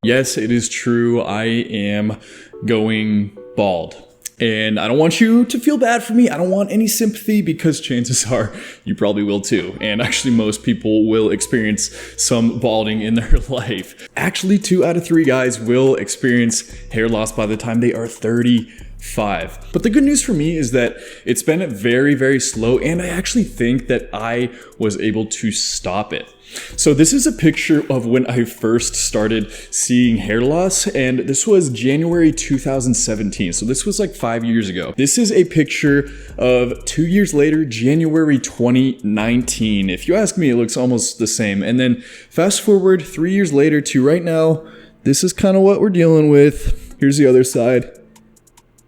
Yes, it is true. I am going bald. And I don't want you to feel bad for me. I don't want any sympathy because chances are you probably will too. And actually most people will experience some balding in their life. Actually, 2 out of 3 guys will experience hair loss by the time they are 35. But the good news for me is that it's been very, very slow, and I actually think that I was able to stop it. So this is a picture of when I first started seeing hair loss, and this was January 2017. So this was like 5 years ago. This is a picture of 2 years later, January 2019. If you ask me, it looks almost the same. And then fast forward 3 years later to right now, this is kind of what we're dealing with. Here's the other side.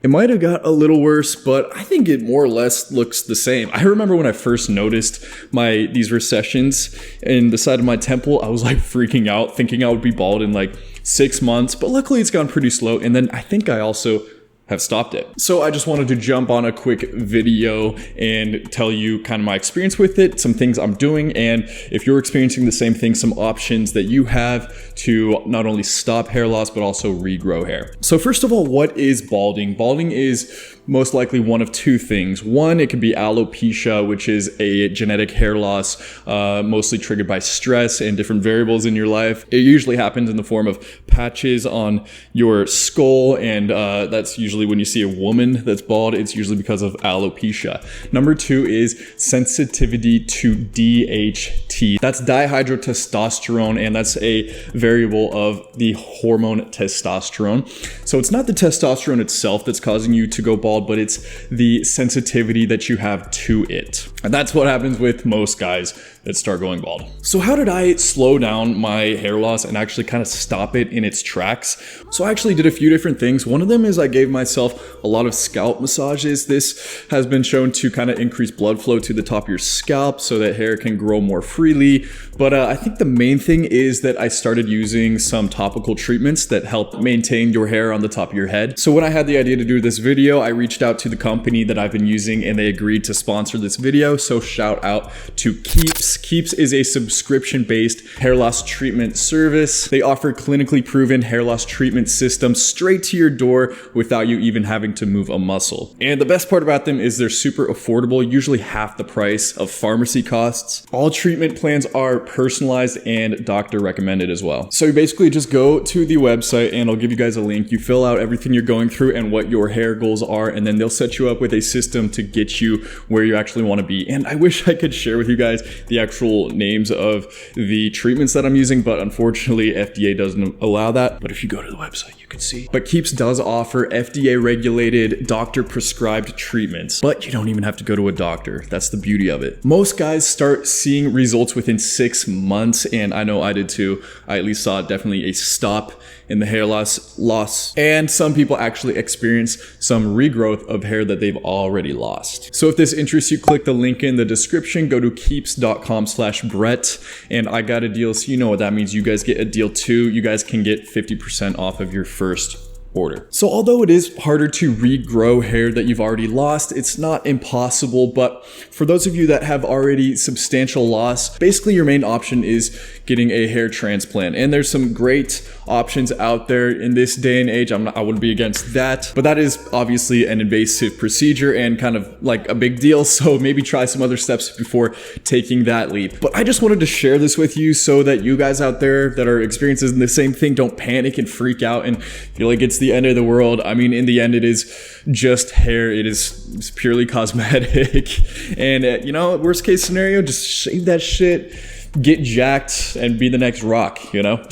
It might have got a little worse, but I think it more or less looks the same. I remember when I first noticed these recessions in the side of my temple, I was like freaking out, thinking I would be bald in like 6 months, but luckily it's gone pretty slow. And then I think I also have stopped it. So I just wanted to jump on a quick video and tell you kind of my experience with it, some things I'm doing, and if you're experiencing the same thing, some options that you have to not only stop hair loss, but also regrow hair. So first of all, what is balding? Balding is most likely one of 2 things. One, it could be alopecia, which is a genetic hair loss, mostly triggered by stress and different variables in your life. It usually happens in the form of patches on your skull, and that's usually when you see a woman that's bald, it's usually because of alopecia. Number 2 is sensitivity to DHT. That's dihydrotestosterone, and that's a variable of the hormone testosterone. So it's not the testosterone itself that's causing you to go bald, but it's the sensitivity that you have to it. And that's what happens with most guys that start going bald. So how did I slow down my hair loss and actually kind of stop it in its tracks? So I actually did a few different things. One of them is I gave myself a lot of scalp massages. This has been shown to kind of increase blood flow to the top of your scalp so that hair can grow more freely. But I think the main thing is that I started using some topical treatments that help maintain your hair on the top of your head. So when I had the idea to do this video, I reached out to the company that I've been using and they agreed to sponsor this video. So shout out to Keeps. Keeps is a subscription-based hair loss treatment service. They offer clinically proven hair loss treatment systems straight to your door without you even having to move a muscle. And the best part about them is they're super affordable, usually half the price of pharmacy costs. All treatment plans are personalized and doctor recommended as well. So you basically just go to the website and I'll give you guys a link. You fill out everything you're going through and what your hair goals are, and then they'll set you up with a system to get you where you actually want to be. And I wish I could share with you guys the actual names of the treatments that I'm using, but unfortunately FDA doesn't allow that. But if you go to the website, you can see. But Keeps does offer FDA regulated, doctor prescribed treatments, but you don't even have to go to a doctor. That's the beauty of it. Most guys start seeing results within 6 months, and I know I did too. I at least saw definitely a stop in the hair loss, and some people actually experience some regrowth of hair that they've already lost. So if this interests you, click the link in the description, go to keeps.com/Brett, and I got a deal, so you know what that means. You guys get a deal too. You guys can get 50% off of your first order. So although it is harder to regrow hair that you've already lost, it's not impossible. But for those of you that have already substantial loss, basically your main option is getting a hair transplant. And there's some great options out there in this day and age. I wouldn't be against that, but that is obviously an invasive procedure and kind of like a big deal. So maybe try some other steps before taking that leap. But I just wanted to share this with you so that you guys out there that are experiencing the same thing don't panic and freak out and feel like it's the end of the world. I mean, in the end, it is just hair. It's purely cosmetic. And you know, worst case scenario, just shave that shit, get jacked, and be the next Rock, you know?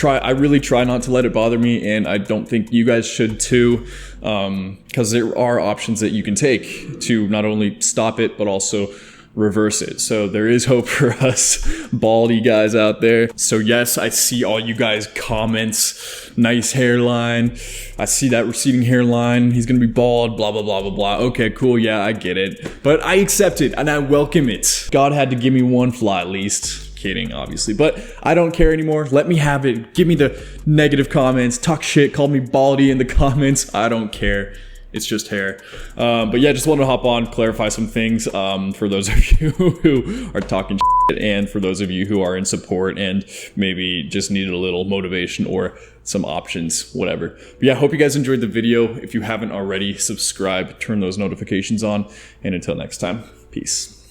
I really try not to let it bother me, and I don't think you guys should too, because there are options that you can take to not only stop it, but also reverse it. So there is hope for us baldy guys out there. So yes, I see all you guys comments, nice hairline. I see that receding hairline. He's gonna be bald, blah, blah, blah, blah, blah. Okay, cool, yeah, I get it. But I accept it and I welcome it. God had to give me one flaw at least. Kidding, obviously, but I don't care anymore. Let me have it. Give me the negative comments, talk shit, call me baldy in the comments. I don't care. It's just hair. But yeah, just wanted to hop on, clarify some things for those of you who are talking shit, and for those of you who are in support and maybe just needed a little motivation or some options, whatever. But yeah, hope you guys enjoyed the video. If you haven't already, subscribe, turn those notifications on, and until next time, peace.